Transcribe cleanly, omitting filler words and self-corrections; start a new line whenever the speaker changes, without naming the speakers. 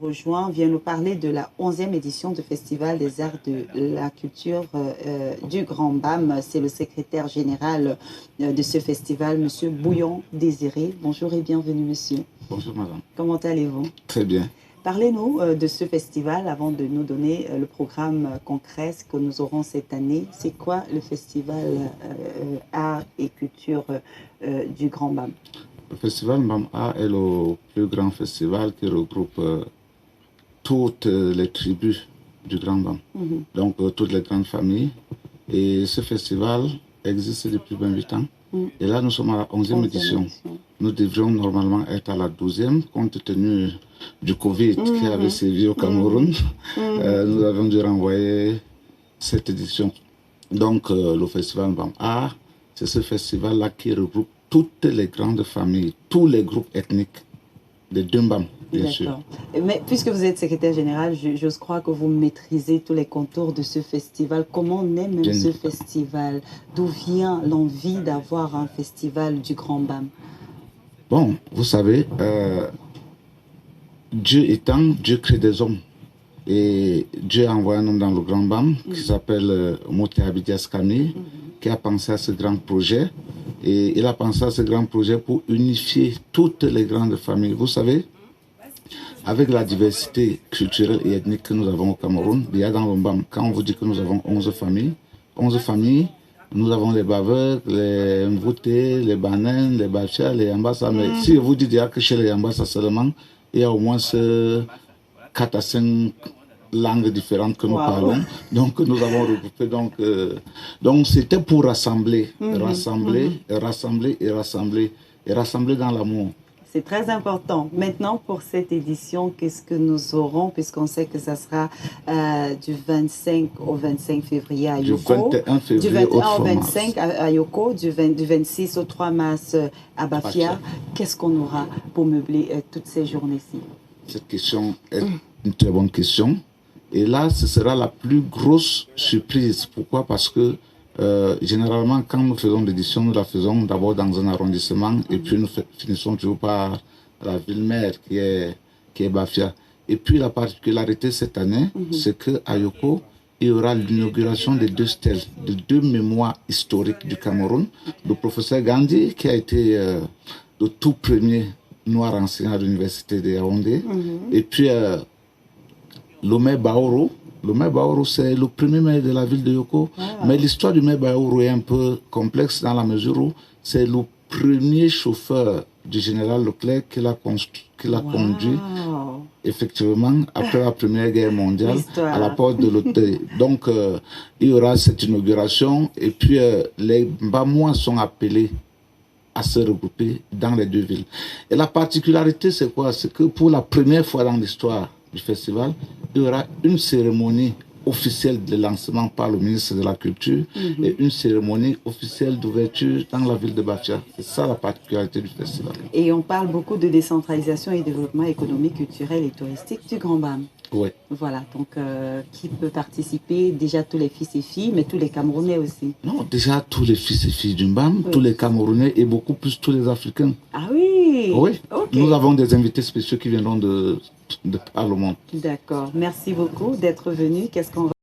Rejoint vient nous parler de la 11e édition du Festival des Arts de la Culture du Grand BAM. C'est le secrétaire général de ce festival, Monsieur Bouillon Désiré. Bonjour et bienvenue, monsieur.
Bonjour, madame.
Comment allez-vous?
Très bien.
Parlez-nous de ce festival avant de nous donner le programme concret que nous aurons cette année. C'est quoi le Festival Arts et Culture du Grand BAM?
Le Festival BAM Art est le plus grand festival qui regroupe toutes les tribus du Grand BAM, donc toutes les grandes familles. Et ce festival existe depuis 28 ans. Et là, nous sommes à la 11e édition. Nous devrions normalement être à la 12e, compte tenu du Covid qui avait sévi au Cameroun. Nous avons dû renvoyer cette édition. Donc, le Festival BAM Art, c'est ce festival-là qui regroupe toutes les grandes familles, tous les groupes ethniques de Dumbam, bien sûr.
Mais puisque vous êtes secrétaire général, j'ose croire que vous maîtrisez tous les contours de ce festival. Comment naît même ce festival? D'où vient l'envie d'avoir un festival du Grand BAM?
Bon, vous savez, Dieu étant, Dieu crée des hommes. Et Dieu a envoyé un homme dans le Grand BAM qui s'appelle Moté Abidias Camille, qui a pensé à ce grand projet. Et il a pensé à ce grand projet pour unifier toutes les grandes familles. Vous savez, avec la diversité culturelle et ethnique que nous avons au Cameroun, il y a dans le BAM, quand on vous dit que nous avons 11 familles, nous avons les Baveurs, les Mvouté, les Banen, les Bachas, les Yambassa. Mais si je vous dis déjà que chez les Yambassa seulement, il y a au moins 4 à 5 langues différentes que nous parlons. Donc nous avons regroupé. Donc c'était pour rassembler, rassembler dans l'amour.
C'est très important. Maintenant, pour cette édition, qu'est-ce que nous aurons, puisqu'on sait que ça sera du 25 au 25 février à Yoko.
Du 21 février au
25 à Yoko, du 26 au 3 mars à Bafia. Qu'est-ce qu'on aura pour meubler toutes ces journées-ci?
Cette question est une très bonne question. Et là, ce sera la plus grosse surprise. Pourquoi? Parce que généralement, quand nous faisons l'édition, nous la faisons d'abord dans un arrondissement et puis nous finissons toujours par la ville-mère qui est Bafia. Et puis la particularité cette année, c'est qu'à Yoko, il y aura l'inauguration de 2 stèles, de 2 mémoires historiques du Cameroun. Le professeur Gandhi, qui a été le tout premier noir enseignant à l'université de Yaoundé, et puis le maire Baoro. Le maire Baoro, c'est le premier maire de la ville de Yoko. Mais l'histoire du maire Baoro est un peu complexe dans la mesure où c'est le premier chauffeur du général Leclerc qui l'a conduit, effectivement, après la Première Guerre mondiale, à la porte de l'hôtel. Donc, il y aura cette inauguration et puis les Bamois sont appelés à se regrouper dans les 2 villes. Et la particularité, c'est quoi? C'est que pour la première fois dans l'histoire du festival, il y aura une cérémonie officielle de lancement par le ministre de la Culture et une cérémonie officielle d'ouverture dans la ville de Bafia. C'est ça la particularité du festival.
Et on parle beaucoup de décentralisation et développement économique, culturel et touristique du Grand BAM.
Oui.
Voilà, donc qui peut participer? Déjà tous les fils et filles, mais tous les Camerounais aussi.
Non, déjà tous les fils et filles du BAM, tous les Camerounais et beaucoup plus tous les Africains.
Ah oui?
Oui, nous avons des invités spéciaux qui viendront de par le monde.
D'accord, merci beaucoup d'être venu. Qu'est-ce qu'on va